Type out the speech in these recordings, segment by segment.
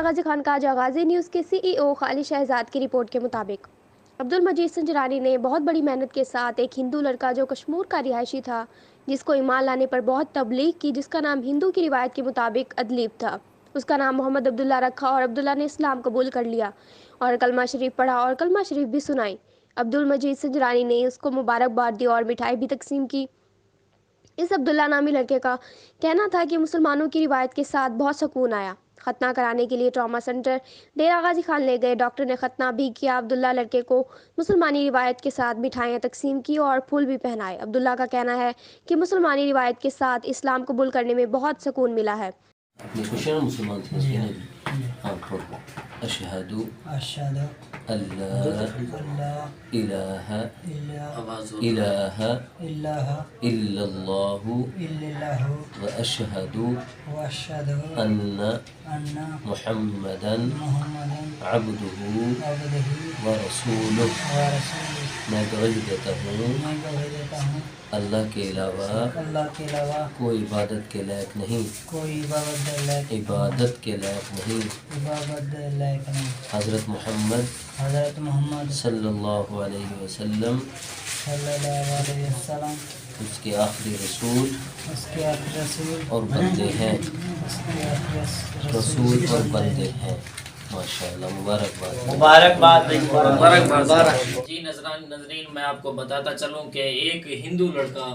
غازی خان کا غازی نیوز کے سی ای او خالد شہزاد کی رپورٹ کے مطابق عبد المجید سنجرانی نے بہت بڑی محنت کے ساتھ ایک ہندو لڑکا جو کشمور کا رہائشی تھا، جس کو ایمان لانے پر بہت تبلیغ کی، جس کا نام ہندو کی روایت کے مطابق ادلیب تھا، اس کا نام محمد عبداللہ رکھا اور عبداللہ نے اسلام قبول کر لیا اور کلمہ شریف پڑھا اور کلمہ شریف بھی سنائی۔ عبد المجید سنجرانی نے اس کو مبارکباد دی اور مٹھائی بھی تقسیم کی۔ اس عبداللہ نامی لڑکے کا کہنا تھا کہ مسلمانوں کی روایت کے ساتھ بہت سکون آیا۔ ختنہ کرانے کے لیے ٹراما سینٹر ڈیرہ غازی خان لے گئے، ڈاکٹر نے ختنہ بھی کیا۔ عبداللہ لڑکے کو مسلمانی روایت کے ساتھ مٹھائیاں تقسیم کی اور پھول بھی پہنائے۔ عبداللہ کا کہنا ہے کہ مسلمانی روایت کے ساتھ اسلام قبول کرنے میں بہت سکون ملا ہے۔ اشہد اللہ الہ الا اللہ و اشہد ان محمدا عبدہ و رسولہ۔ میں گواہی دیتا ہوں اللہ کے علاوہ کوئی عبادت کے لائق نہیں، عبادت کے لائق نہیں۔ حضرت محمد صلی اللہ علیہ وسلم اس کے آخری رسول اور بندے ہیں، رسول اور بندے ہیں۔ ماشاءاللہ، مبارکباد۔ جی ناظرین، میں آپ کو بتاتا چلوں کہ ایک ہندو لڑکا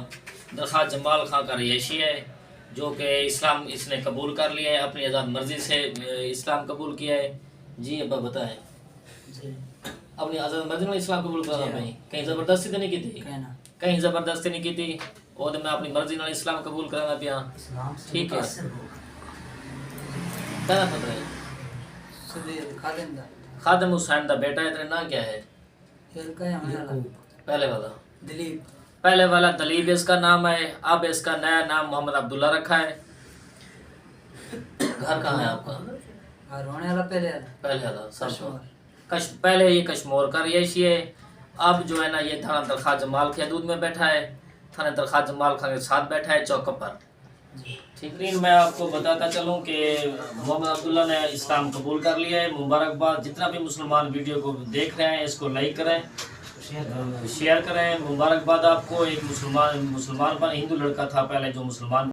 درخواہ جمال خان کا رہائشی ہے، جو کہ اسلام اس نے قبول کر لیا ہے، اپنی آزاد مرضی سے اسلام قبول کیا ہے۔ جی ابا بتائیں، اپنی آزاد مرضی میں اسلام قبول کرنا پہ کہیں زبردستی تو نہیں کی تھی؟ کہیں زبردستی نہیں کی تھی، اور میں اپنی مرضی نال اسلام قبول کرنا پیا، ٹھیک ہے؟ کہنا پتہ ہے خادم حسین دا بیٹا ہے، تیرا نام کیا ہے؟ پہلے والا دلیب اس کا نام ہے، اب اس کا نیا نام محمد عبداللہ رکھا ہے۔ گھر کہاں ہے آپ کا؟ پہلے یہ کشمور کا رہائشی ہے، اب جو ہے نا یہ تھانہ درخواہ جمال کی حدود میں بیٹھا ہے، تھانہ درخواہ جمال خان کے ساتھ بیٹھا ہے چوک پر۔ ٹھیک ہے، میں آپ کو بتاتا چلوں کہ محمد عبداللہ نے اسلام قبول کر لیا ہے۔ مبارکباد۔ جتنا بھی مسلمان ویڈیو کو دیکھ رہے ہیں اس کو لائک کریں، شیئر کریں۔ مبارکباد آپ کو، ایک مسلمان پر ہندو لڑکا تھا پہلے جو مسلمان